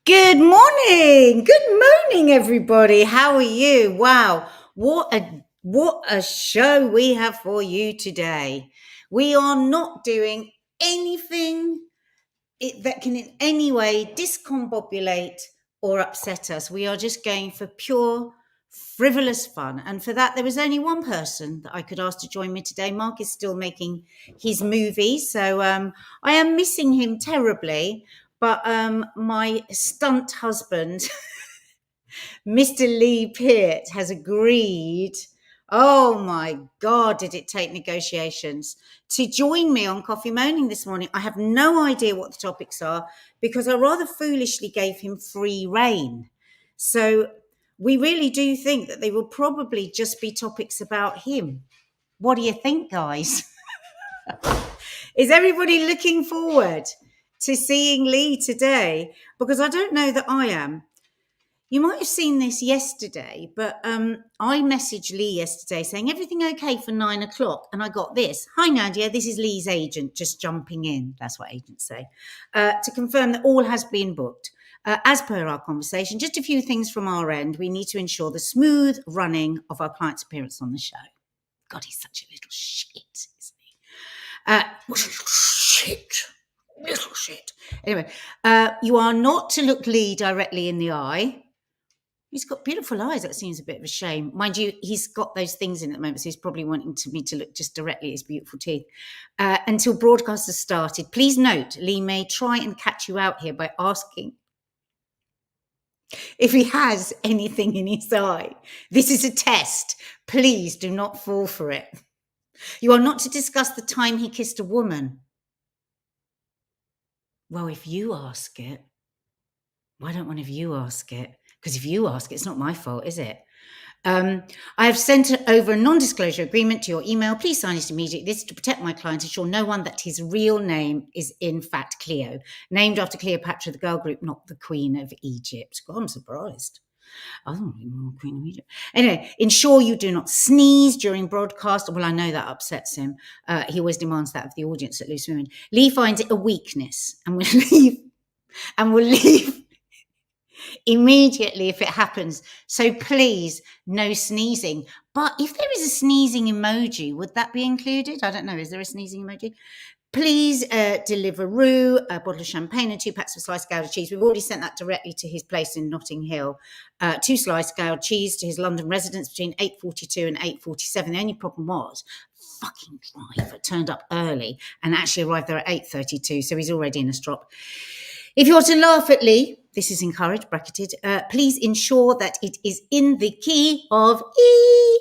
Good morning. Good morning, everybody. How are you? Wow, what a show we have for you today. We are not doing anything that can in any way discombobulate or upset us. We are just going for pure frivolous fun. And for that, there was only one person that I could ask to join me today. Mark is still making his movie, so I am missing him terribly. But my stunt husband, Mr. Lee Peart, has agreed. Oh my God, did it take negotiations to join me on Coffee Moaning this morning? I have no idea what the topics are because I rather foolishly gave him free rein. So we really do think that they will probably just be topics about him. What do you think, guys? Is everybody looking forward to seeing Lee today? Because I don't know that I am. You might have seen this yesterday, but I messaged Lee yesterday saying, everything okay for 9 o'clock? And I got this. Hi, Nadia. This is Lee's agent just jumping in. That's what agents say. To confirm that all has been booked. As per our conversation, just a few things from our end. We need to ensure the smooth running of our client's appearance on the show. God, he's such a little shit, isn't he? Little shit. Anyway, you are not to look Lee directly in the eye. He's got beautiful eyes. That seems a bit of a shame. Mind you, he's got those things in at the moment, so he's probably wanting me to look just directly at his beautiful teeth. Until broadcast has started. Please note, Lee may try and catch you out here by asking if he has anything in his eye. This is a test. Please do not fall for it. You are not to discuss the time he kissed a woman. Well, if you ask it, why don't one of you ask it? Because if you ask, it's not my fault, is it? I have sent over a non-disclosure agreement to your email. Please sign it immediately. This is to protect my client, ensure no one that his real name is in fact Cleo, named after Cleopatra, the girl group, not the Queen of Egypt. God, I'm surprised. I don't know, Queen of Egypt. Anyway, ensure you do not sneeze during broadcast. Well, I know that upsets him. He always demands that of the audience at Loose Women. Lee finds it a weakness and will leave immediately if it happens. So please, no sneezing. But if there is a sneezing emoji, would that be included? I don't know. Is there a sneezing emoji? Please deliver roux, a bottle of champagne and 2 packs of sliced Gouda cheese. We've already sent that directly to his place in Notting Hill. 2 sliced Gouda cheese to his London residence between 8:42 and 8:47. The only problem was fucking driver turned up early and actually arrived there at 8:32. So he's already in a strop. If you're to laugh at Lee, this is encouraged, bracketed, please ensure that it is in the key of E.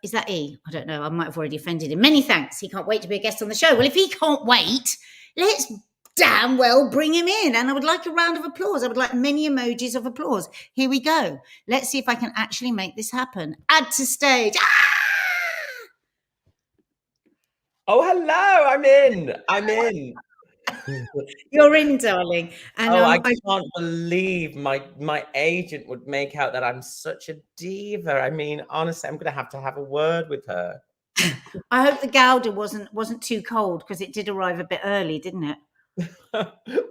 Is that E? I don't know. I might have already offended him. Many thanks. He can't wait to be a guest on the show. Well, if he can't wait, let's damn well bring him in. And I would like a round of applause. I would like many emojis of applause. Here we go. Let's see if I can actually make this happen. Add to stage. Oh, hello. I'm in. You're in, darling. And I can't believe my agent would make out that I'm such a diva. I mean, honestly, I'm going to have a word with her. I hope the Gouda wasn't too cold because it did arrive a bit early, didn't it?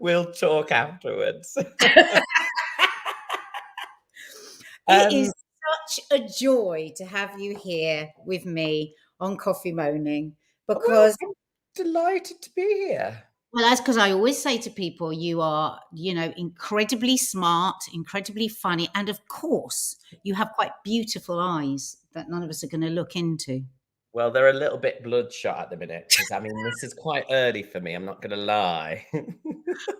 We'll talk afterwards. It is such a joy to have you here with me on Coffee Moaning because I'm delighted to be here. Well, that's because I always say to people, you are, incredibly smart, incredibly funny, and of course, you have quite beautiful eyes that none of us are going to look into. Well, they're a little bit bloodshot at the minute because, I mean, this is quite early for me. I'm not going to lie.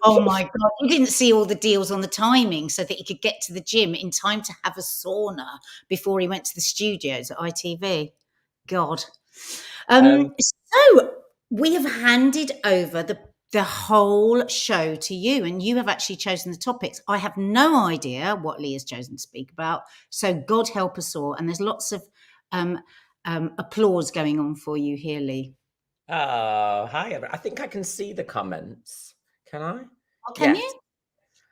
Oh, my God. You didn't see all the deals on the timing so that he could get to the gym in time to have a sauna before he went to the studios at ITV. God. So we have handed over the whole show to you, and you have actually chosen the topics. I have no idea what Lee has chosen to speak about, so God help us all. And there's lots of applause going on for you here, Lee. Oh, hi. I think I can see the comments. Can I? Oh, can you?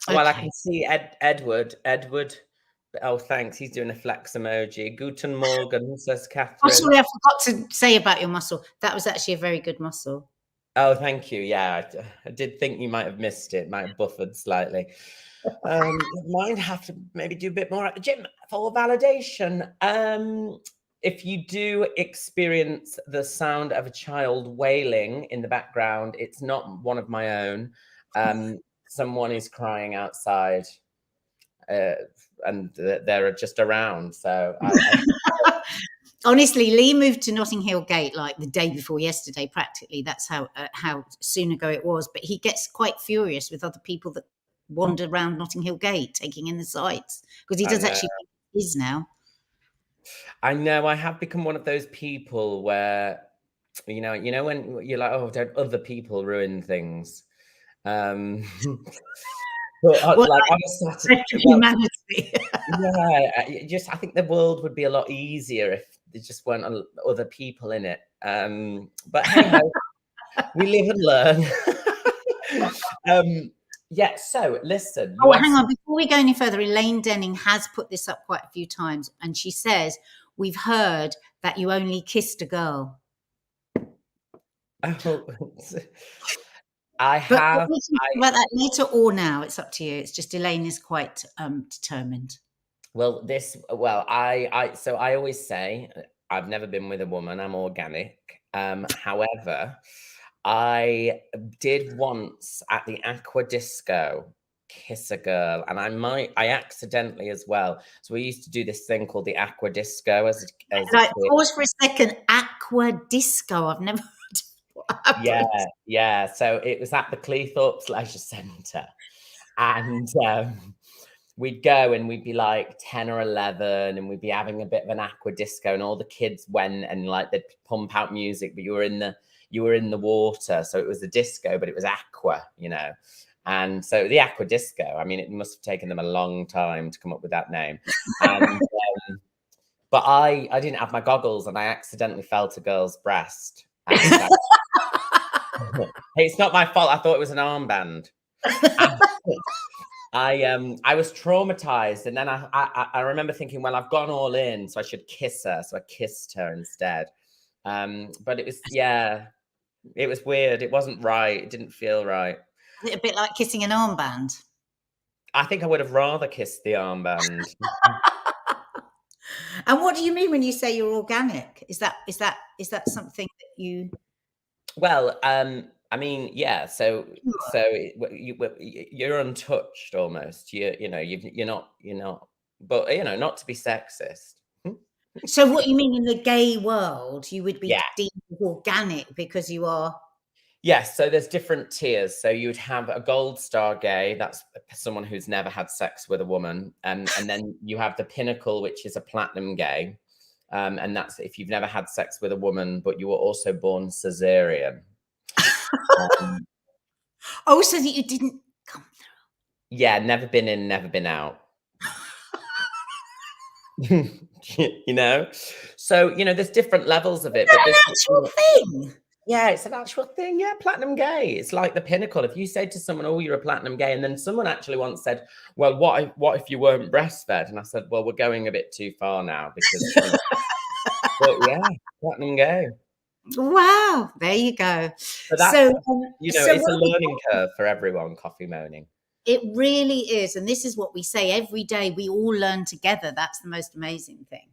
Well, okay. I can see Edward. Oh, thanks. He's doing a flex emoji. Guten Morgen, says Catherine. Oh, sorry, I forgot to say about your muscle. That was actually a very good muscle. Oh, thank you. Yeah, I did think you might have missed it, might have buffered slightly. Might have to maybe do a bit more at the gym for validation. If you do experience the sound of a child wailing in the background, it's not one of my own. Someone is crying outside, uh, and they're just around. So I Honestly, Lee moved to Notting Hill Gate like the day before yesterday, practically. That's how soon ago it was. But he gets quite furious with other people that wander around Notting Hill Gate, taking in the sights, because he I does know. actually think it is now. I know I have become one of those people where, you know when you're like, oh, don't other people ruin things. Um, but Well, like on a like, Saturday, well, humanity. yeah, I think the world would be a lot easier if there just weren't other people in it. But hey ho, we live and learn. um, yeah. So listen, Oh, you hang asked. on. Before we go any further, Elaine Denning has put this up quite a few times, and she says, "We've heard that you only kissed a girl." Oh, I But have. we can talk about that later or now. It's up to you. It's just Elaine is quite determined. Well, so I always say I've never been with a woman. I'm organic. However, I did once at the Aqua Disco kiss a girl, and I accidentally as well. So we used to do this thing called the Aqua Disco as a Like, kid. pause for a second. Aqua disco. I've never heard what Yeah, happens. yeah. So it was at the Cleethorpes Leisure Centre, and we'd go and we'd be like 10 or 11 and we'd be having a bit of an aqua disco and all the kids went and like they'd pump out music, but you were in the water, so it was a disco but it was aqua, and so the aqua disco, I mean, it must have taken them a long time to come up with that name. And but I didn't have my goggles and I accidentally felt a girl's breast, and hey, it's not my fault, I thought it was an armband. I was traumatized, and then I remember thinking, well, I've gone all in, so I should kiss her. So I kissed her instead. But it was weird. It wasn't right. It didn't feel right. Is it a bit like kissing an armband? I think I would have rather kissed the armband. And what do you mean when you say you're organic? Is that something that you? Well, I mean, yeah. You're untouched almost. You're not. But not to be sexist. So what you mean in the gay world, you would be Yeah. deemed organic because you are. Yes, so there's different tiers. So you'd have a gold star gay, that's someone who's never had sex with a woman, and then you have the pinnacle, which is a platinum gay, and that's if you've never had sex with a woman, but you were also born cesarean. Um, Oh, so that you didn't come yeah, never been in, never been out. you know, so there's different levels of it, but an this. actual thing. Yeah, it's an actual thing. Yeah, platinum gay. It's like the pinnacle. If you say to someone, "Oh, you're a platinum gay," and then someone actually once said, "Well, what if you weren't breastfed?" And I said, "Well, we're going a bit too far now because." But yeah, platinum gay. Wow, there you go. So that's So, it's what a are we learning curve for everyone. Coffee moaning. It really is. And this is what we say every day. We all learn together. That's the most amazing thing.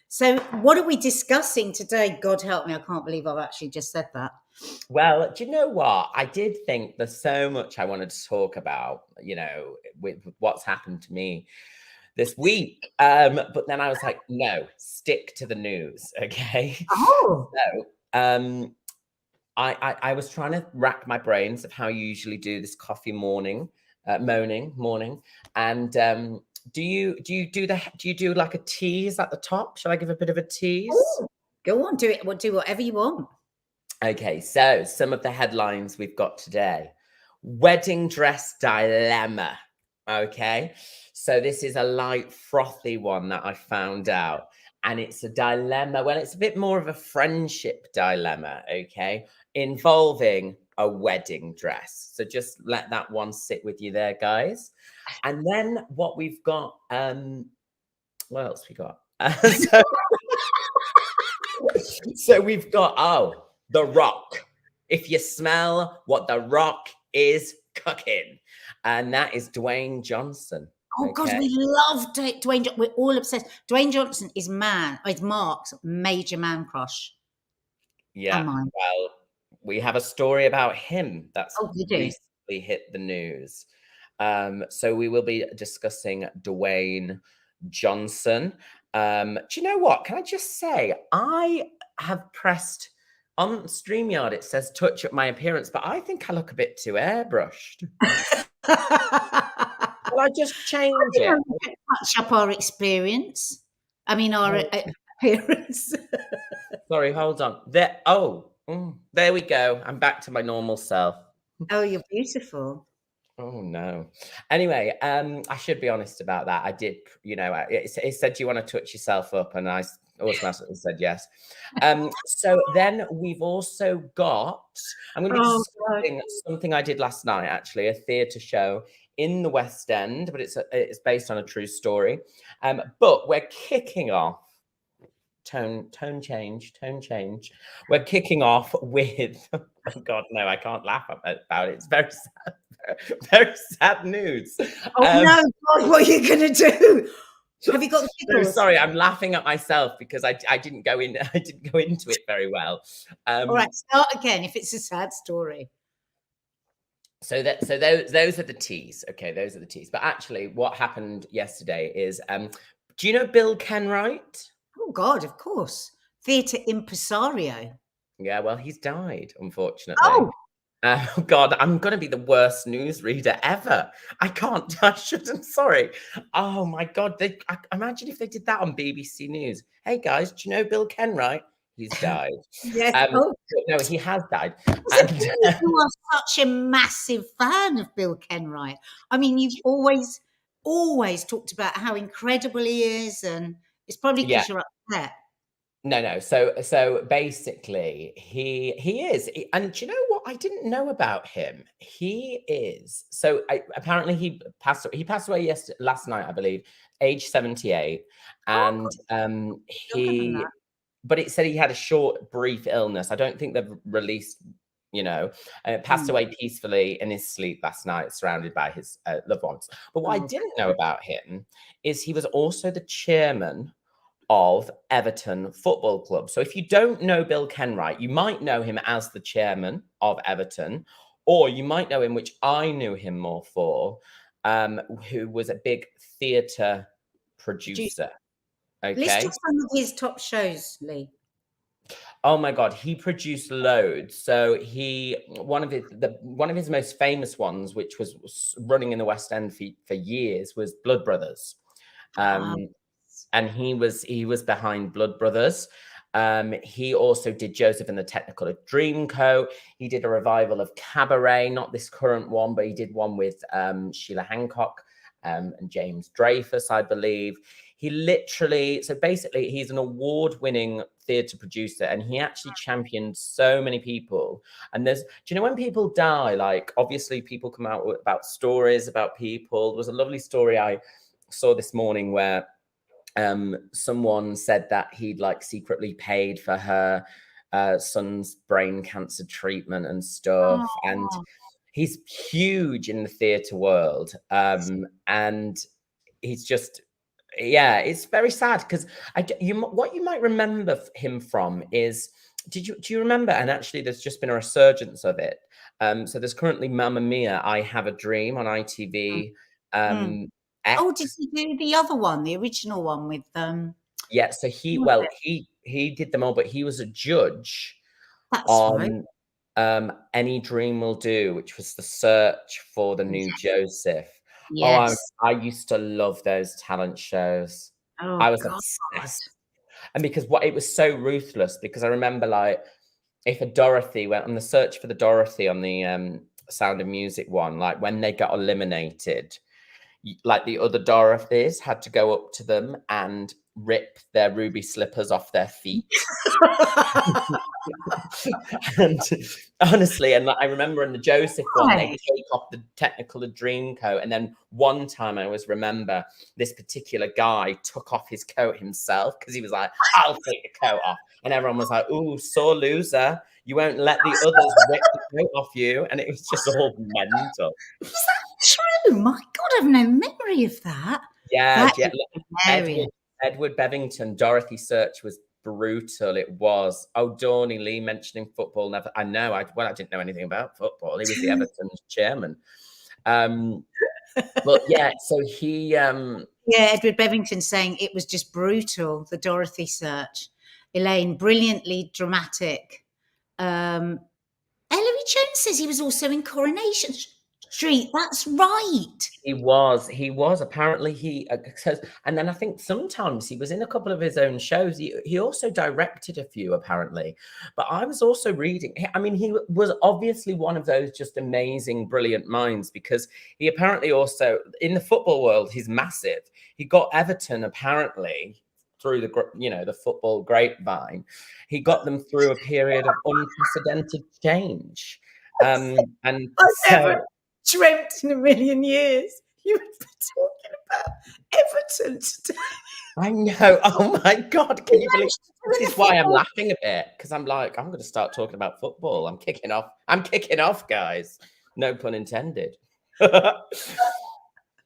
So, what are we discussing today? God help me. I can't believe I've actually just said that. Well, do you know what? I did think there's so much I wanted to talk about. With what's happened to me this week. But then I was like, no, stick to the news, okay? Oh, So, I was trying to rack my brains of how you usually do this coffee morning, morning, and do you do like a tease at the top? Shall I give a bit of a tease? go on. Do it. We'll do whatever you want. Okay, so some of the headlines we've got today: wedding dress dilemma. Okay, so this is a light, frothy one that I found out. And it's a dilemma. Well, it's a bit more of a friendship dilemma, okay, involving a wedding dress. So just let that one sit with you there, guys. And then what we've got, what else we got? so we've got, The Rock if you smell what The Rock is cooking. And that is Dwayne Johnson. Oh God, we love Dwayne. We're all obsessed. Dwayne Johnson is Mark's major man crush. Yeah. And mine. Well, we have a story about him that's you do? recently hit the news. So we will be discussing Dwayne Johnson. Do you know what? Can I just say, I have pressed on StreamYard, it says touch up my appearance, but I think I look a bit too airbrushed. Well, I just change it. Touch up our experience. I mean, our appearance. Sorry, hold on. There. There we go. I'm back to my normal self. Oh, you're beautiful. Oh no. Anyway, I should be honest about that. I did, it said, do you want to touch yourself up? And I automatically said yes. So then we've also got, I'm going to be discussing something I did last night, actually, a theatre show in the West End, but it's based on a true story. But we're kicking off, tone change. We're kicking off with, oh God, no, I can't laugh about it. It's very sad. Very sad news. Oh no, God, what are you going to do? Have you got giggles? Sorry, I'm laughing at myself because I didn't go into it very well. All right, start again if it's a sad story. So those are the teas. Okay, those are the teas. But actually, what happened yesterday is, do you know Bill Kenwright? Oh God, of course, theatre impresario. Yeah, well, he's died, unfortunately. Oh. Oh God, I'm going to be the worst newsreader ever. I shouldn't, sorry. Oh my God, imagine if they did that on BBC News. Hey guys, do you know Bill Kenwright? He's died. Yes. No, he has died. You are such a massive fan of Bill Kenwright. I mean, you've always talked about how incredible he is, and it's probably because you're upset. No. So basically, he is, and do you know what I didn't know about him? He is apparently he passed away last night, I believe, age 78, and but it said he had a short, brief illness. I don't think they've released, passed away peacefully in his sleep last night, surrounded by his loved ones. But what I didn't know about him is he was also the chairman of Everton Football Club. So if you don't know Bill Kenwright, you might know him as the chairman of Everton, or you might know him, which I knew him more for, who was a big theatre producer. Okay. List off some of his top shows, Lee. Oh my God, he produced loads. So one of his most famous ones, which was running in the West End for years, was Blood Brothers. And he was behind Blood Brothers. He also did Joseph and the Technicolor Dreamcoat. He did a revival of Cabaret, not this current one, but he did one with Sheila Hancock and James Dreyfus, I believe. So basically, he's an award-winning theatre producer, and he actually championed so many people. And do you know when people die, like obviously people come out about stories about people. There was a lovely story I saw this morning where someone said that he'd secretly paid for her son's brain cancer treatment and stuff. And he's huge in the theatre world. And he's just, it's very sad because what you might remember him from is, do you remember? And actually, there's just been a resurgence of it. So there's currently Mamma Mia, I Have a Dream on ITV. X. Oh, did he do the other one, the original one with Yeah, so he did them all, but he was a judge on Any Dream Will Do, which was the search for the new Joseph. Yes. I used to love those talent shows. I was obsessed. And because it was so ruthless, because I remember if a Dorothy went on the search for the Dorothy on the Sound of Music one, when they got eliminated, the other Dorothys had to go up to them and rip their ruby slippers off their feet. And honestly, and I remember in the Joseph one, they take off the Technicolor Dreamcoat. And then one time I always remember this particular guy took off his coat himself because he was like, I'll take the coat off. And everyone was like, ooh, sore loser. You won't let the others rip the coat off you. And it was just all mental. Is that true? My God, I've no memory of that. Yeah, That yeah. is Look, hilarious. Edward Bevington, Dorothy Search was brutal. It was. Oh, Dorney Lee mentioning football. Never. I know. I didn't know anything about football. He was the Everton's chairman. But yeah, so he. Yeah, Edward Bevington saying it was just brutal, the Dorothy search. Elaine, brilliantly dramatic. Ellery Jones says he was also in Coronation Street. That's right. He was. Apparently, he says, and then I think sometimes he was in a couple of his own shows. He also directed a few, apparently. But I was also reading. I mean, he was obviously one of those just amazing, brilliant minds, because he apparently also, in the football world, he's massive. He got Everton apparently through the football grapevine. He got them through a period of unprecedented change, and I so. never dreamt in a million years you would be talking about Everton today. I know. Oh my God. Can you believe this is why I'm laughing a bit? Because I'm like, I'm going to start talking about football. I'm kicking off, guys. No pun intended.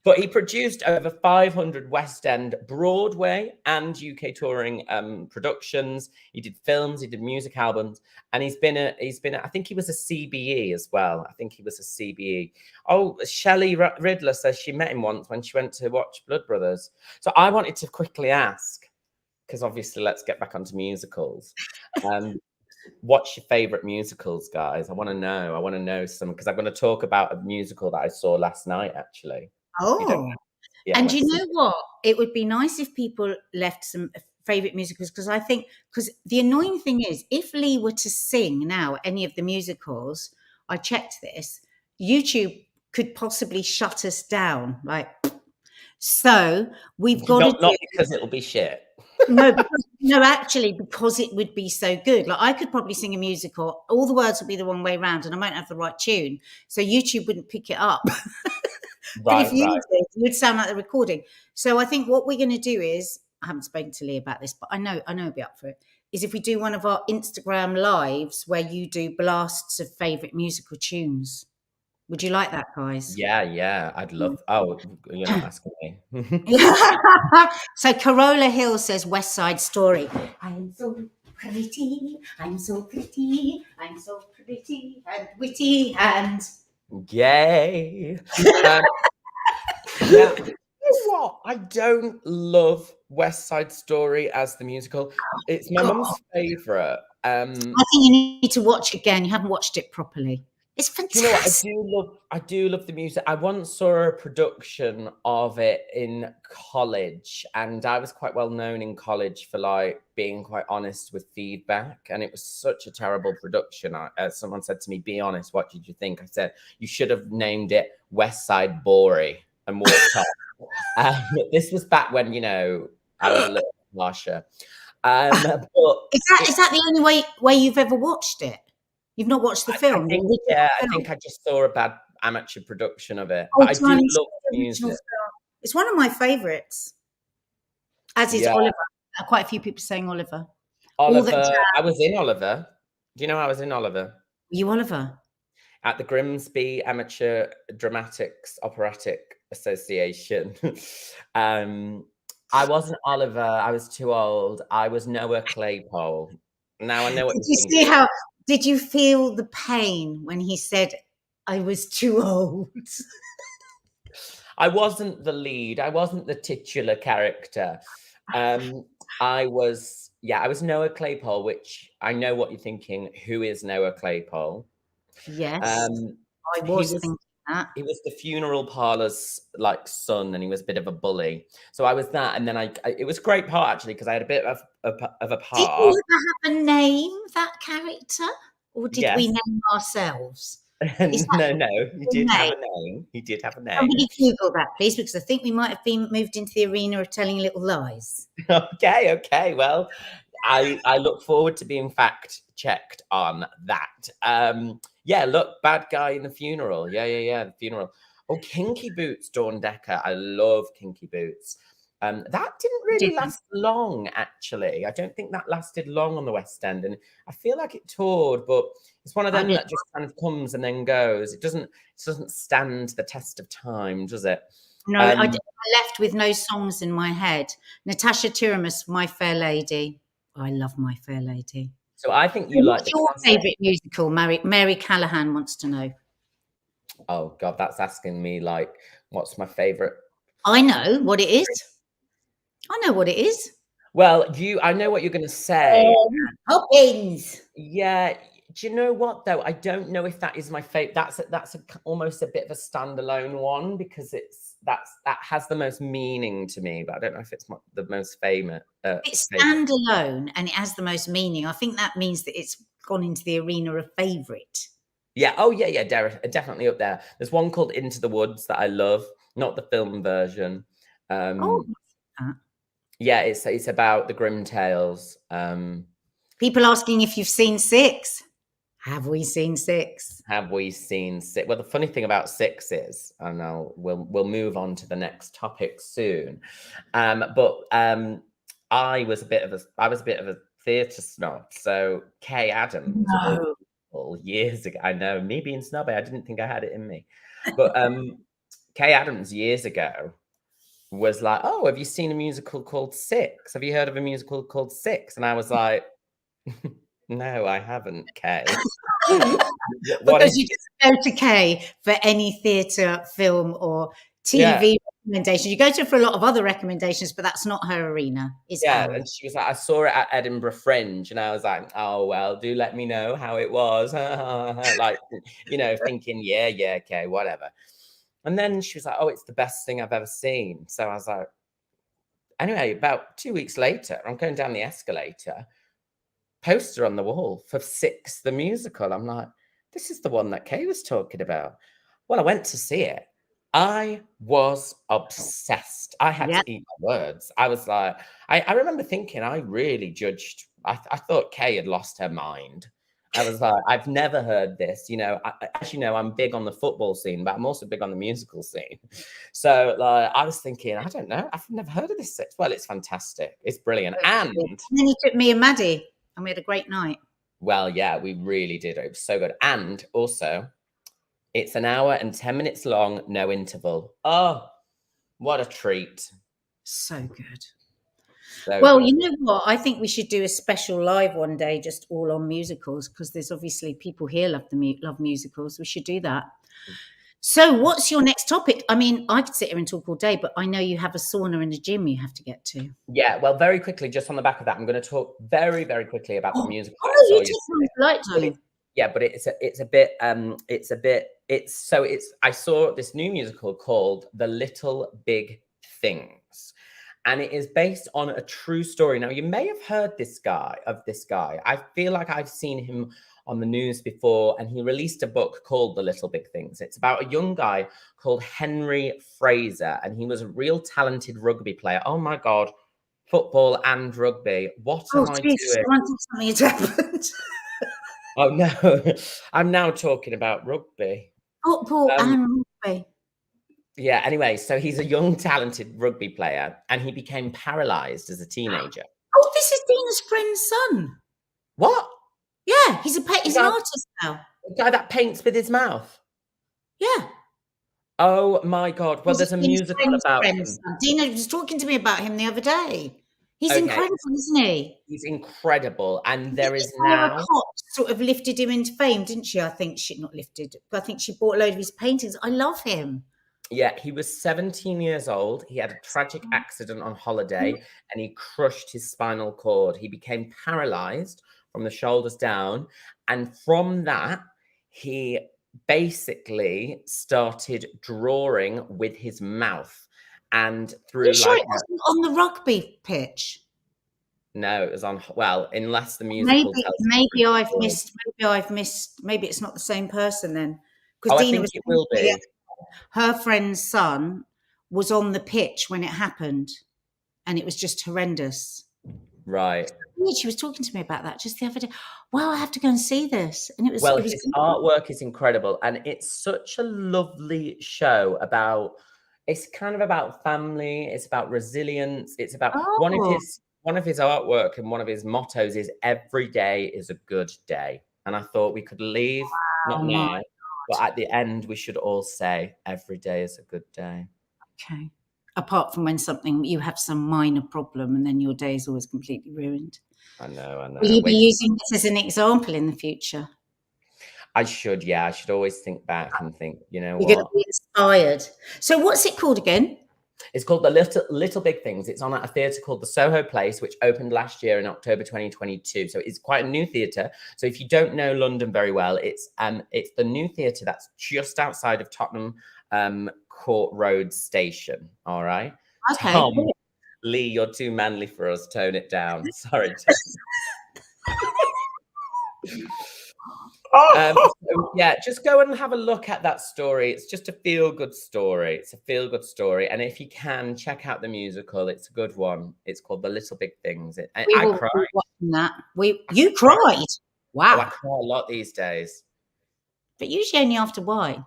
But he produced over 500 West End, Broadway, and UK touring productions. He did films, he did music albums, and he's been. I think he was a CBE as well. I think he was a CBE. Oh, Shelley Riddler says she met him once when she went to watch Blood Brothers. So I wanted to quickly ask, because obviously, let's get back onto musicals. What's your favorite musicals, guys? I want to know some, because I'm going to talk about a musical that I saw last night, actually. Oh, Yeah, and you know what? It would be nice if people left some favorite musicals, because I think, because the annoying thing is, if Lee were to sing now any of the musicals, I checked this, YouTube could possibly shut us down. Like, so we've got to not because it'll be shit. no, actually, because it would be so good. Like, I could probably sing a musical, all the words would be the wrong way around, and I won't have the right tune, so YouTube wouldn't pick it up. But if you did, you'd sound like the recording. So I think what we're going to do is, I haven't spoken to Lee about this, but I know I'll be up for it, is if we do one of our Instagram lives where you do blasts of favourite musical tunes. Would you like that, guys? Yeah, I'd love. Oh, you're not asking me. So Corolla Hill says West Side Story. I'm so pretty, I'm so pretty, I'm so pretty and witty and... Yay. Yeah, you know what? I don't love West Side Story as the musical. It's my mum's favourite. I think you need to watch it again. You haven't watched it properly. It's fantastic. You know what? I do love the music. I once saw a production of it in college, and I was quite well known in college for like being quite honest with feedback. And it was such a terrible production. Someone said to me, "Be honest. What did you think?" I said, "You should have named it West Side Bory," and walked off. This was back when I was a little harsher. But is that the only way you've ever watched it? You've not watched the film? I think I just saw a bad amateur production of it. Oh, But I do love music. It's one of my favourites, as is Oliver. Quite a few people saying Oliver. Oliver, I was in Oliver. Do you know I was in Oliver? Were you Oliver? At the Grimsby Amateur Dramatics Operatic Association. I wasn't Oliver. I was too old. I was Noah Claypole. Now I know what you see how... Did you feel the pain when he said, I was too old? I wasn't the lead. I wasn't the titular character. I was Noah Claypole, which I know what you're thinking. Who is Noah Claypole? Yes, I was thinking that. He was the funeral parlour's son, and he was a bit of a bully. So I was that, and then it was a great part actually, because I had a bit of a part. Did you have a name, that character, or did we name ourselves? No, he did have a name. He did have a name. Somebody Google that, please, because I think we might have been moved into the arena of telling little lies. Okay. Well, I look forward to being fact checked on that. Look, bad guy in the funeral. Yeah, the funeral. Oh, Kinky Boots, Dawn Decker. I love Kinky Boots. That didn't really last long, actually. I don't think that lasted long on the West End, and I feel like it toured, but it's one of them that just kind of comes and then goes. It doesn't stand the test of time, does it? No, I left with no songs in my head. Natasha Tiramus, My Fair Lady. I love My Fair Lady. So I think you like What's your favourite musical? Mary Callahan wants to know. Oh God, that's asking me like, what's my favourite? I know what it is. I know what it is. Well, I know what you're going to say. Poppins. Yeah. Do you know what though? I don't know if that is my favorite. That's almost a bit of a standalone one because that has the most meaning to me, but I don't know if it's the most famous. It's standalone and it has the most meaning. I think that means that it's gone into the arena of favourite. Yeah. Oh yeah. Definitely up there. There's one called Into the Woods that I love, not the film version. Yeah, it's about the Grimm Tales. People asking if you've seen Six. Have we seen Six? Have we seen Six? Well, the funny thing about Six is, and we'll move on to the next topic soon. But I was a bit of a theatre snob. So Kay Adams, years ago, I know me being snobby, I didn't think I had it in me, but Kay Adams years ago was like, "Oh, have you seen a musical called Six? Have you heard of a musical called Six?" And I was like, "No, I haven't, Kay." Because you just go to Kay for any theatre, film, or TV recommendation. You go to her for a lot of other recommendations, but that's not her arena. And she was like, "I saw it at Edinburgh Fringe," and I was like, "Oh well, do let me know how it was." Like, thinking, yeah, okay, whatever. And then she was like, "Oh, it's the best thing I've ever seen." So I was like, anyway, about 2 weeks later, I'm going down the escalator, poster on the wall for Six, the musical. I'm like, this is the one that Kay was talking about. Well, I went to see it. I was obsessed. I had to eat my words. I was like, I remember thinking I really judged. I thought Kay had lost her mind. I was like, I've never heard this. As you know, I'm big on the football scene, but I'm also big on the musical scene. So like, I was thinking, I don't know. I've never heard of this Six. Well, it's fantastic. It's brilliant. And then you took me and Maddie, and we had a great night. Well, yeah, we really did. It was so good. And also, it's an hour and 10 minutes long, no interval. Oh, what a treat. So good. So well, good. You know what? I think we should do a special live one day, just all on musicals, because there's obviously people here love musicals. We should do that. So what's your next topic? I mean, I could sit here and talk all day, but I know you have a sauna and a gym you have to get to. Yeah, well, very quickly, just on the back of that, I'm going to talk very, very quickly about the musical. Yeah, but I saw this new musical called The Little Big Things. And it is based on a true story. Now, you may have heard this guy. I feel like I've seen him on the news before, and he released a book called The Little Big Things. It's about a young guy called Henry Fraser, and he was a real talented rugby player. Oh my God, football and rugby. What am I doing? Something has happened. Oh no, I'm now talking about rugby. Football and rugby. Yeah, anyway, so he's a young, talented rugby player, and he became paralyzed as a teenager. Oh, this is Dina's friend's son. What? Yeah, he's an artist now. The guy that paints with his mouth? Yeah. Oh my God. Well, there's a musical about him. Dina was talking to me about him the other day. He's incredible, isn't he? He's incredible. And there is now... sort of lifted him into fame, didn't she? I think she not lifted, but I think she bought a load of his paintings. I love him. Yeah, he was 17 years old. He had a tragic accident on holiday and he crushed his spinal cord. He became paralyzed from the shoulders down. And from that, he basically started drawing with his mouth. And through sure it wasn't on the rugby pitch? No, it was on, well, unless the musical maybe I've missed, maybe it's not the same person then. Because Dina was, it will be. Her friend's son was on the pitch when it happened, and it was just horrendous. Right. She was talking to me about that just the other day. Wow, I have to go and see this. And his artwork is incredible, and it's such a lovely show about It's kind of about family. It's about resilience. It's about Oh, one of his artwork and one of his mottos is every day is a good day. And I thought we could leave, not oh my now, but God. at the end we should all say every day is a good day. Okay. Apart from when something you have some minor problem and then your day is always completely ruined. I know, I Will know. you be Wait, using this as an example in the future? I should, yeah, I should always think back and think, you know You're going to what? be inspired. So, what's it called again? It's called the Little Big Things. It's on at a theatre called the Soho Place, which opened last year in October 2022. So it's quite a new theatre. So if you don't know London very well, it's the new theatre that's just outside of Tottenham Court Road Station. All right, Okay. Tom Lee, you're too manly for us. Tone it down. Sorry, Tom. So yeah, just go and have a look at that story. It's just a feel-good story. It's a feel-good story, and if you can check out the musical, it's a good one. It's called The Little Big Things. We I will cried. be watching that. You Cried. cried. Oh, I Wow. cry a lot these days. But usually only after wine.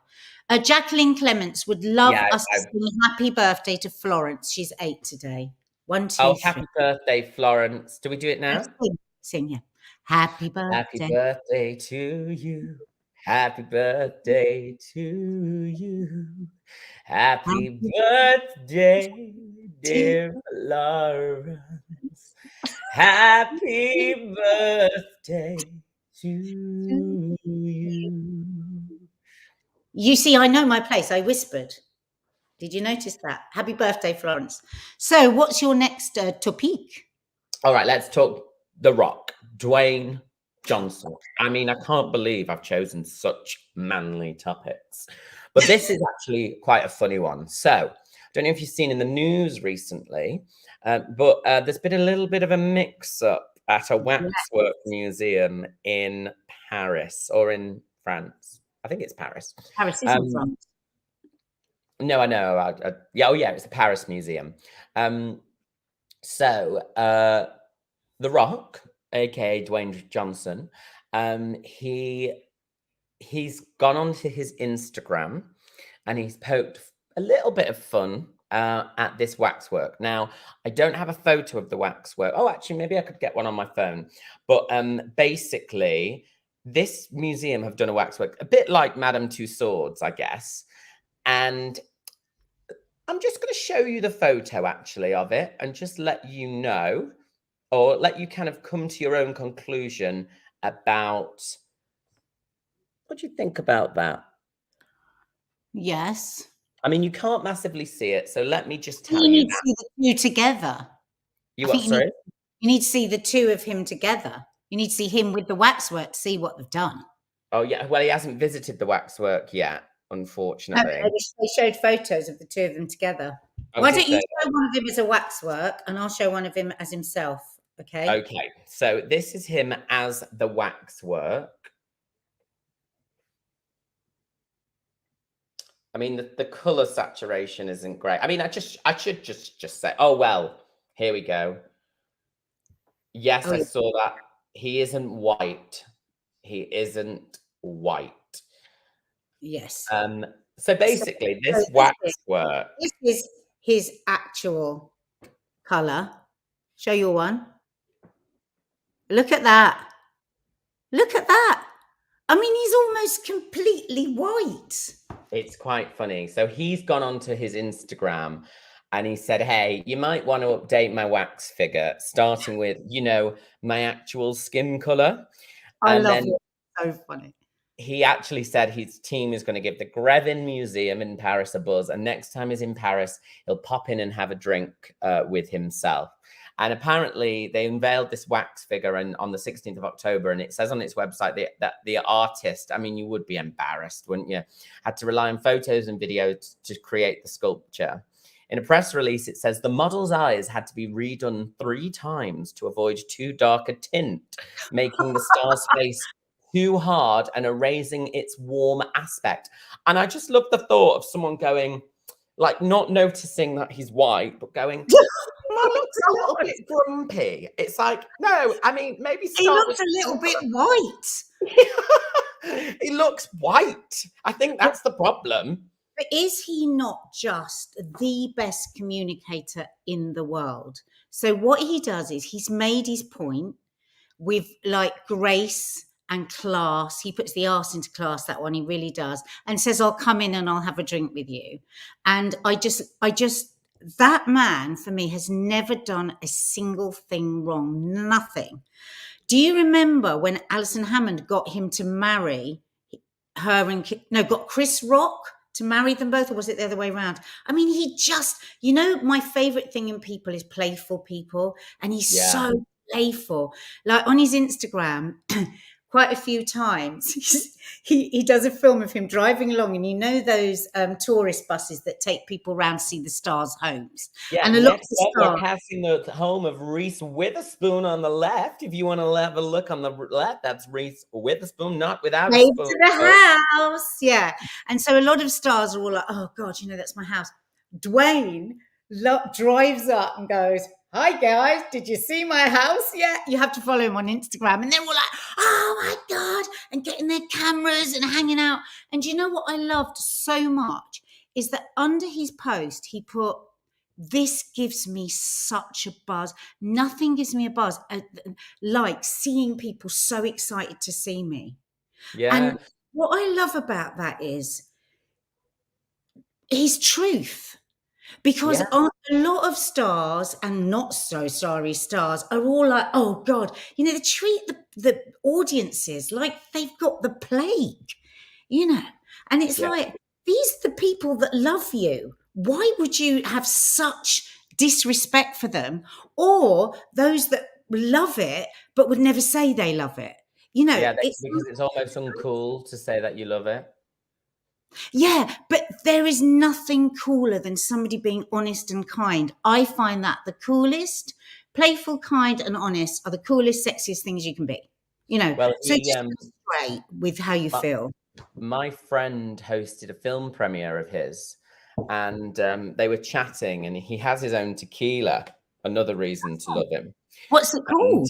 Jacqueline Clements would love Yeah. us to sing happy birthday to Florence. She's 8 today. One, two, Oh, three. happy birthday, Florence. Do we do it now? Sing, sing, yeah. Happy Happy birthday. birthday to you. Happy birthday to you. Happy Happy birthday, to dear Florence. Happy birthday to you. You see, I know my place. I whispered. Did you notice that? Happy birthday, Florence. So, what's your next topic? All right, let's talk The Rock, Dwayne Johnson. I mean, I can't believe I've chosen such manly topics, but this is actually quite a funny one. So, I don't know if you've seen in the news recently, but there's been a little bit of a mix-up at a Yeah, waxwork museum in Paris or in France. I think it's Paris. Paris is in Um, France. no, I know. Yeah, oh yeah, it's the Paris Museum. So, The Rock, aka Dwayne Johnson, he's gone onto his Instagram and he's poked a little bit of fun at this waxwork. Now, I don't have a photo of the waxwork. Oh, actually, maybe I could get one on my phone. But basically, this museum have done a waxwork a bit like Madame Tussauds, I guess. And I'm just going to show you the photo actually of it and just let you know or let you kind of come to your own conclusion about what do you think about that? Yes. I mean, you can't massively see it, so let me just tell You you need to that. see the two together. I You what, think sorry? you need to see the two of him together. You need to see him with the waxwork to see what they've done. Oh, yeah. Well, he hasn't visited the waxwork yet, No, but unfortunately. they showed photos of the two of them together. Oh, Why did don't you they? show one of him as a waxwork and I'll show one of him as himself? Okay. Okay. So this is him as the waxwork. I mean, the color saturation isn't great. I mean, I should just say, oh well, here we go. Yes, Oh, I yeah. saw that. He isn't white. He isn't white. Yes. So So, basically, so this waxwork, this is his actual color. Show your one. Look at that. Look at that. I mean, he's almost completely white. it's quite funny. So he's gone onto his Instagram and he said, hey, you might want to update my wax figure, starting with, my actual skin color. I And love then it. So funny. he actually said his team is going to give the Grevin Museum in Paris a buzz. And next time he's in Paris, he'll pop in and have a drink with himself. And apparently they unveiled this wax figure on the 16th of October. And it says on its website that the artist, I mean, you would be embarrassed, wouldn't you? Had to rely on photos and videos to create the sculpture. In a press release, it says the model's eyes had to be redone 3 times to avoid too dark a tint, making the star's face too hard and erasing its warm aspect. And I just love the thought of someone going, like, not noticing that he's white, but going, he looks a little bit grumpy. It's like, no, I mean, maybe He start looks with a little bit white. he looks white. I think that's the problem. But is he not just the best communicator in the world? So what he does is he's made his point with like grace and class. He puts the arse into class, that one, he really does, and says, I'll come in and I'll have a drink with you. And I just, that man for me has never done a single thing wrong, nothing. Do you remember when Alison Hammond got him to marry her and, no, got Chris Rock to marry them both, or was it the other way around? I mean, he just, you know, my favorite thing in people is playful people, and he's so playful. Like on his Instagram, quite a few times, he does a film of him driving along, and you know those tourist buses that take people around to see the stars' homes. Yeah, and next up we're passing the home of Reese Witherspoon on the left. If you want to have a look on the left, that's Reese Witherspoon, not without a spoon. To the house, yeah. And so a lot of stars are all like, oh God, you know, that's my house. Dwayne drives up and goes, hi guys, did you see my house yet? You have to follow him on Instagram. And they're all like, oh my God, and getting their cameras and hanging out. And you know what I loved so much is that under his post, he put, this gives me such a buzz. Nothing gives me a buzz like seeing people so excited to see me. Yeah. And what I love about that is his truth. Because a lot of stars and not so sorry stars are all like, oh God, you know, they treat the audiences like they've got the plague, you know. And it's like, these are the people that love you. Why would you have such disrespect for them? Or those that love it but would never say they love it. You know, because it's almost uncool to say that you love it. Yeah, but there is nothing cooler than somebody being honest and kind. I find that the coolest. Playful, kind, and honest are the coolest, sexiest things you can be. You know, well, so just great with how you feel. My friend hosted a film premiere of his, and they were chatting, and he has his own tequila. Another reason to love him. What's it called?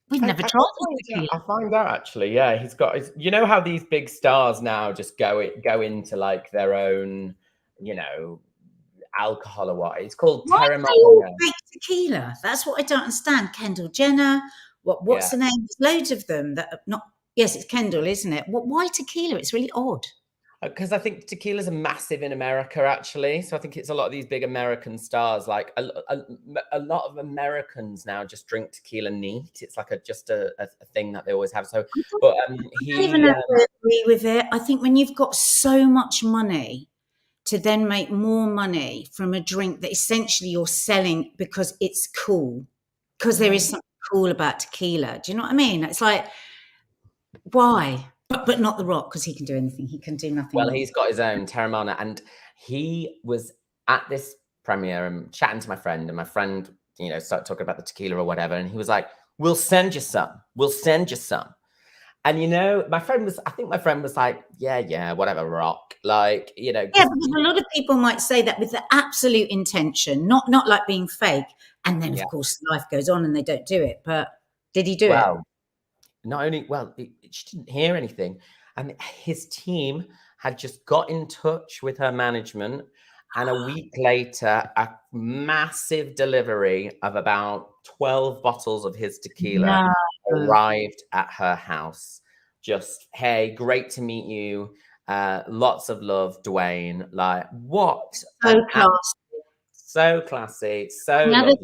We've never tried it. I'll find out actually. Yeah, he's got. You know how these big stars now just go into like their own, you know, alcohol or what? It's called Terramana. Tequila. That's what I don't understand. Kendall Jenner. What's the name? There's loads of them that are not. Yes, it's Kendall, isn't it? Why tequila? It's really odd. Because I think tequila's a massive in America, actually. So I think it's a lot of these big American stars. Like a lot of Americans now just drink tequila neat. It's like just a thing that they always have. So, but I don't even agree with it. I think when you've got so much money to then make more money from a drink that essentially you're selling because it's cool, because there is something cool about tequila. Do you know what I mean? It's like, why? But not The Rock, because he can do anything. He can do nothing. Well, he's got his own Terramana, and he was at this premiere and chatting to my friend, and my friend, you know, started talking about the tequila or whatever, and he was like, "We'll send you some. We'll send you some." And you know, I think my friend was like, "Yeah, whatever, Rock." Like, you know, yeah, because a lot of people might say that with the absolute intention, not like being fake, and then of course life goes on and they don't do it. But did he do it? Not only, she didn't hear anything. And his team had just got in touch with her management. And a week later, a massive delivery of about 12 bottles of his tequila arrived at her house. Just, hey, great to meet you. Lots of love, Dwayne. Like, what? So classy. So classy. So lovely.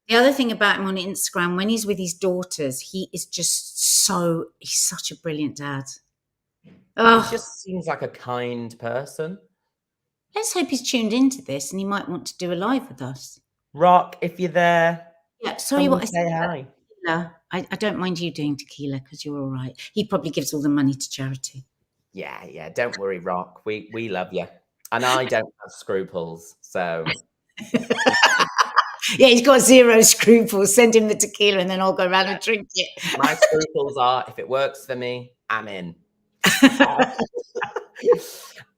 The other thing about him on Instagram, when he's with his daughters, he's such a brilliant dad. Oh. He just seems like a kind person. Let's hope he's tuned into this and he might want to do a live with us. Rock, if you're there. Yeah, sorry what I said. Hi. I don't mind you doing tequila because you're all right. He probably gives all the money to charity. Yeah. Don't worry, Rock. We love you. And I don't have scruples, so... Yeah, he's got zero scruples. Send him the tequila and then I'll go around and drink it. My scruples are, if it works for me, I'm in.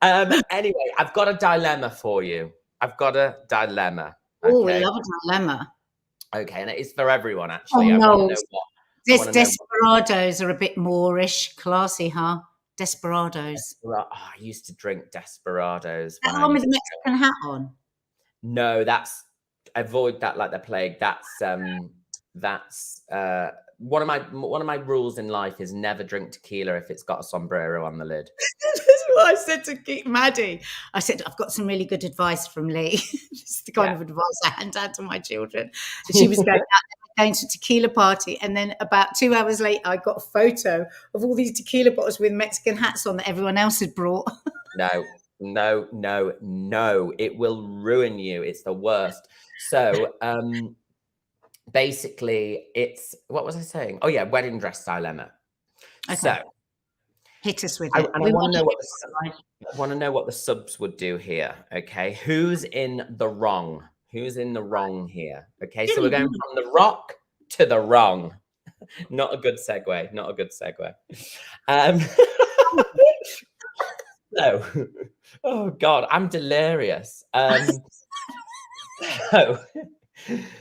Anyway, I've got a dilemma for you. I've got a dilemma. Okay? Oh, we love a dilemma. Okay, and it is for everyone, actually. Oh, no. Desperados are a bit Moorish, classy, huh? Desperados. I used to drink Desperados That when I one with used the to go. Mexican hat on. No, that's avoid that like the plague. That's one of my rules in life is never drink tequila if it's got a sombrero on the lid. That's what I said to Maddie. I said, I've got some really good advice from Lee. This is the kind Yeah. of advice I hand down to my children. So she was going to a tequila party, and then about 2 hours later, I got a photo of all these tequila bottles with Mexican hats on that everyone else had brought. No, no, no, no. It will ruin you. It's the worst. So basically it's what was I saying? Oh yeah, wedding dress dilemma. Okay, So hit us with I, it. and I We want want to to know what hear I want to know what the subs would do here. Okay, who's in the wrong? Who's in the wrong here? Okay, so we're going from the rock to the wrong. Not a good segue. Not a good segue. Um, so, oh God, I'm delirious. So,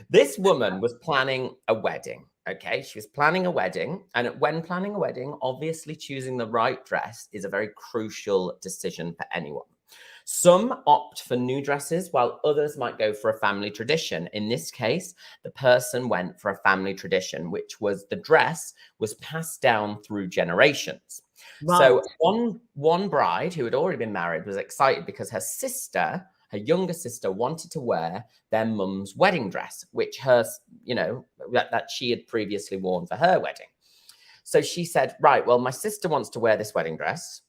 this woman was planning a wedding. Okay, she was planning a wedding, and when planning a wedding, obviously choosing the right dress is a very crucial decision for anyone. Some opt for new dresses, while others might go for a family tradition. In this case, the person went for a family tradition, which was the dress was passed down through generations. Right. So one bride who had already been married was excited because her younger sister, wanted to wear their mum's wedding dress, which that she had previously worn for her wedding. So she said, right, well, my sister wants to wear this wedding dress.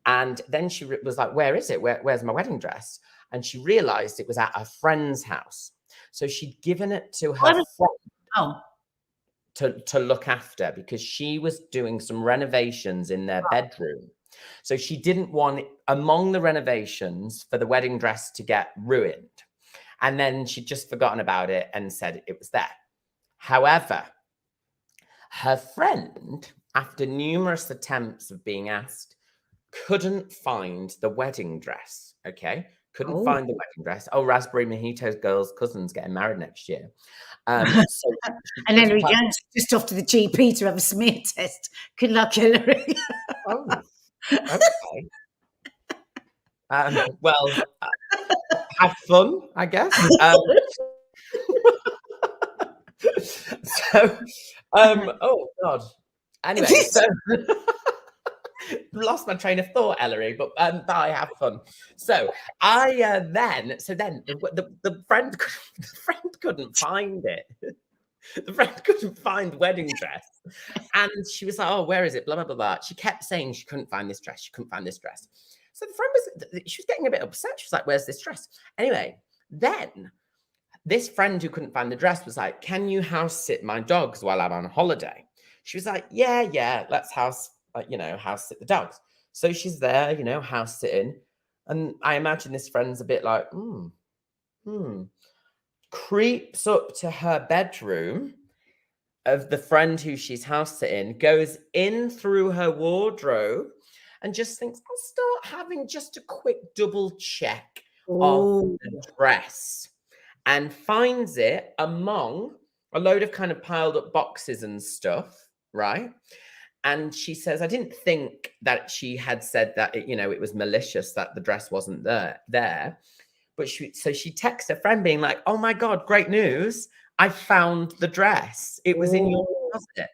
And then she was like, where is it? Where's my wedding dress? And she realized it was at her friend's house. So she'd given it to her friend to look after because she was doing some renovations in their bedroom. So she didn't want among the renovations for the wedding dress to get ruined. And then she'd just forgotten about it and said it was there. However, her friend, after numerous attempts of being asked, couldn't find the wedding dress. Okay. Couldn't find the wedding dress. Oh, Raspberry Mojito's girl's cousin's getting married next year. So and then we went just off to the GP to have a smear test. Good luck, Hillary. Oh, okay. Well, have fun, I guess. Oh God. Anyway, so lost my train of thought, Ellery, but I have fun. So then the friend couldn't find it. The friend couldn't find the wedding dress, and she was like, "Oh, where is it?" Blah blah blah blah. She kept saying she couldn't find this dress. She couldn't find this dress. So the friend she was getting a bit upset. She was like, "Where's this dress?" Anyway, then this friend who couldn't find the dress was like, "Can you house sit my dogs while I'm on holiday?" She was like, "Yeah, let's house sit the dogs." So she's there, house sitting, and I imagine this friend's a bit like, creeps up to her bedroom of the friend who she's house sitting, goes in through her wardrobe, and just thinks, I'll start having just a quick double check of the dress, and finds it among a load of kind of piled up boxes and stuff, right? And she says, I didn't think that she had said that it was malicious that the dress wasn't there. But she texts her friend being like, oh my God, great news. I found the dress. It was in your closet.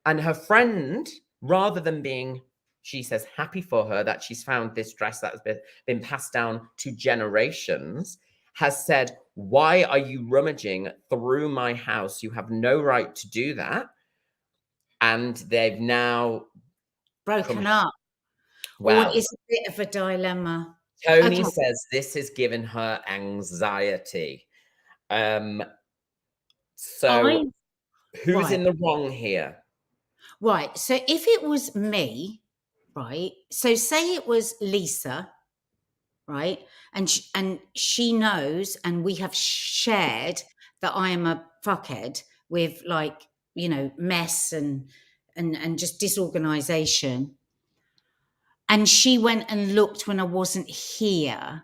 And her friend, rather than being, she says, happy for her that she's found this dress that has been passed down to generations, has said, why are you rummaging through my house? You have no right to do that. And they've now broken up. Well, it's a bit of a dilemma. Tony says this has given her anxiety. So who's in the wrong here? Right. So if it was me, right? So say it was Lisa, right? And she knows, and we have shared that I am a fuckhead with mess and just disorganization. And she went and looked when I wasn't here.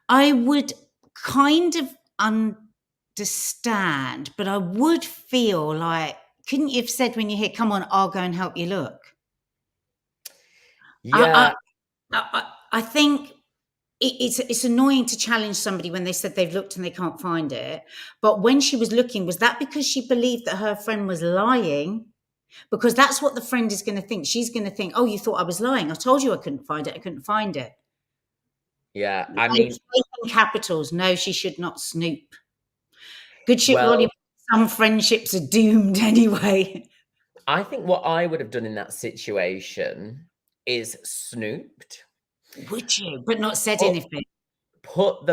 I would kind of understand, but I would feel like, couldn't you have said when you're here, come on, I'll go and help you look? Yeah. I think it's annoying to challenge somebody when they said they've looked and they can't find it. But when she was looking, was that because she believed that her friend was lying? Because that's what the friend is going to think. She's going to think, "Oh, you thought I was lying. I told you I couldn't find it. I couldn't find it." Yeah. I Like, mean, in capitals, no, she should not snoop. Good ship, well, volume. Some friendships are doomed anyway. I think what I would have done in that situation is snooped, Would you? But not said put anything. put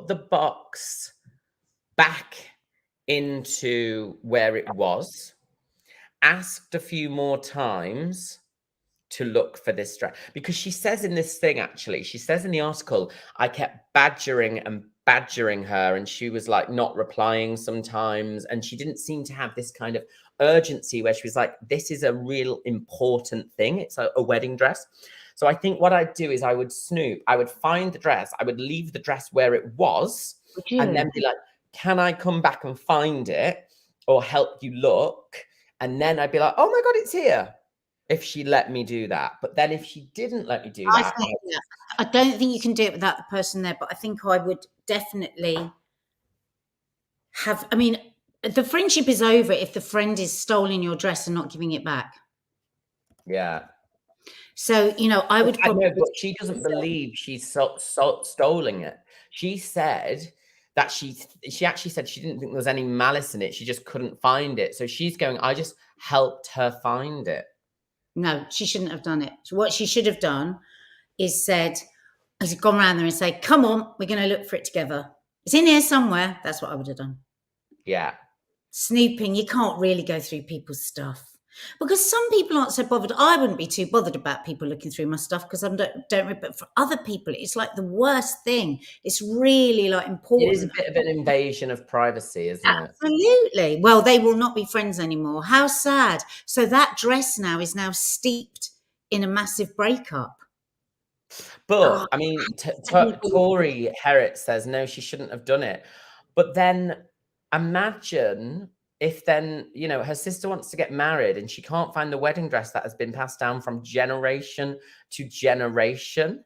the box back into where it was, asked a few more times to look for this dress, because she says in this thing, actually, she says in the article, I kept badgering and badgering her, and she was like not replying sometimes, and she didn't seem to have this kind of urgency where she was like, this is a real important thing, it's a wedding dress. So I think what I'd do is I would snoop, I would find the dress, I would leave the dress where it was, Would and then you? be like, can I come back and find it or help you look? And then I'd be like, oh my God, it's here, if she let me do that. But then if she didn't let me do I that, think, yeah. I don't think you can do it without the person there, but I think I would definitely have. I mean, the friendship is over if the friend is stolen your dress and not giving it back. yeah. So, I would I know, probably but she doesn't believe she's stolen it. She said that she actually said she didn't think there was any malice in it. She just couldn't find it. So she's going, I just helped her find it. no, she shouldn't have done it. What she should have done is has gone around there and say, "Come on, we're going to look for it together. It's in here somewhere." That's what I would have done. Yeah. Snooping, you can't really go through people's stuff because some people aren't so bothered. I wouldn't be too bothered about people looking through my stuff because I don't. But for other people, it's like the worst thing. It's really like It is a important. bit of an invasion of privacy, isn't it? Absolutely. Well, they will not be friends anymore. How sad. So that dress now is now steeped in a massive breakup. Oh, But I mean, Tori Herritt says no, she shouldn't have done it. But then imagine if then, her sister wants to get married and she can't find the wedding dress that has been passed down from generation to generation.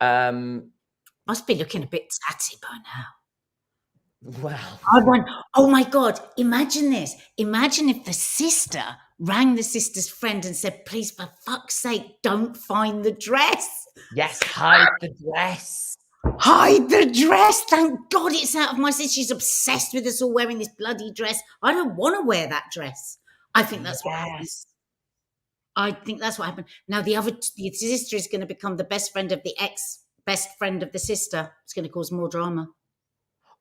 must be looking a bit tatty by now. Well, I want, oh my God, imagine this. Imagine if the sister rang the sister's friend and said, please, for fuck's sake, don't find the dress. yes, hide the dress. Hide the dress. Thank God it's out of my sister. She's obsessed with us all wearing this bloody dress. I don't want to wear that dress. I think that's what happened. Yes. I think that's what happened. Now the sister is going to become the best friend of the ex best friend of the sister. It's going to cause more drama.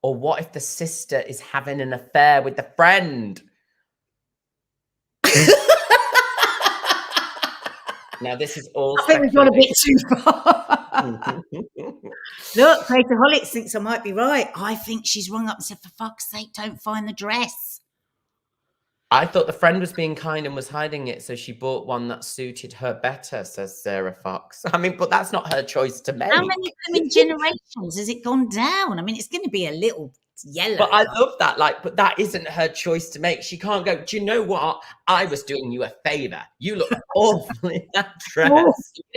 Or what if the sister is having an affair with the friend? Now, this is all I think we've gone a bit too far. Look, Creatorholics thinks I might be right. I think she's rung up and said, for fuck's sake, don't find the dress. I thought the friend was being kind and was hiding it, so she bought one that suited her better, says Sarah Fox. I mean, but that's not her choice to make. How many generations has it gone down? I mean, it's going to be a little yellow. But I love that. But that isn't her choice to make. She can't go, do you know what? I was doing you a favor. You look awful in that dress.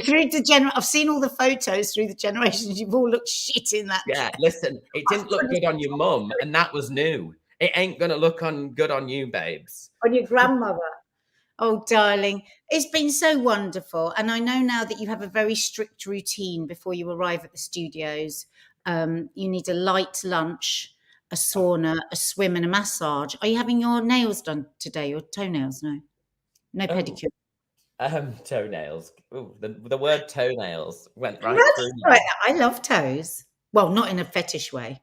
I've seen all the photos through the generations. You've all looked shit in that Yeah, dress. listen, it didn't look good on your mum, and that was new. It ain't going to look good on you, babes. On your grandmother. Oh, darling, it's been so wonderful. And I know now that you have a very strict routine before you arrive at the studios. You need a light lunch, a sauna, a swim, and a massage. Are you having your nails done today? Your toenails? No pedicure. Toenails. Ooh, the word toenails went right That's through me. right. I love toes. Well, not in a fetish way.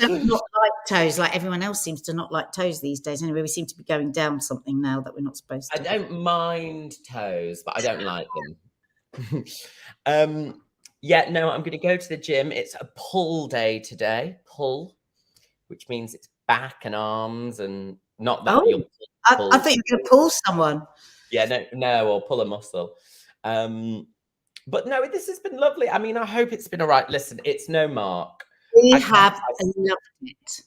Not like toes, like everyone else seems to not like toes these days. Anyway, we seem to be going down something now that we're not supposed to. I don't mind toes, but I don't like them. Yeah, no, I'm going to go to the gym. It's a pull day today. Pull, which means it's back and arms, and not that you'll pull. I thought you were going to pull someone. Yeah, no, or pull a muscle. But no, this has been lovely. I mean, I hope it's been all right. Listen, it's no Mark. We have loved it.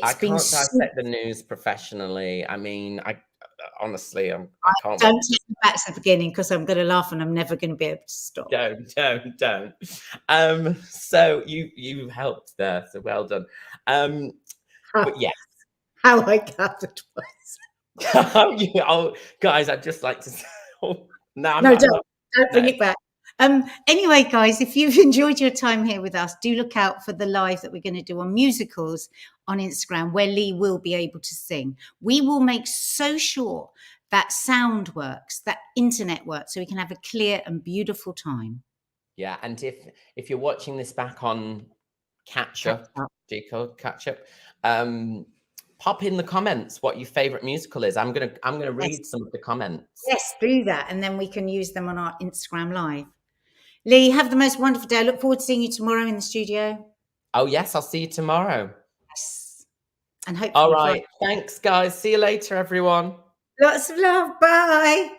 I can't dissect the news professionally. I mean, honestly, I can't wait. Don't take me back to the beginning because I'm going to laugh and I'm never going to be able to stop. Don't. So you helped there, so well done. But yes. How I gathered was. Oh, guys, I'd just like to say, no, I'm No, not, don't bring no. it back. Anyway, guys, if you've enjoyed your time here with us, do look out for the live that we're going to do on musicals on Instagram, where Lee will be able to sing. We will make so sure that sound works, that internet works, so we can have a clear and beautiful time. Yeah, and if you're watching this back on catch up, pop in the comments what your favorite musical is. I'm gonna read some of the comments. Yes, do that, and then we can use them on our Instagram live. Lee, have the most wonderful day. I look forward to seeing you tomorrow in the studio. Oh yes, I'll see you tomorrow. Yes, and hopefully. All right, thanks, guys. See you later, everyone. Lots of love. Bye.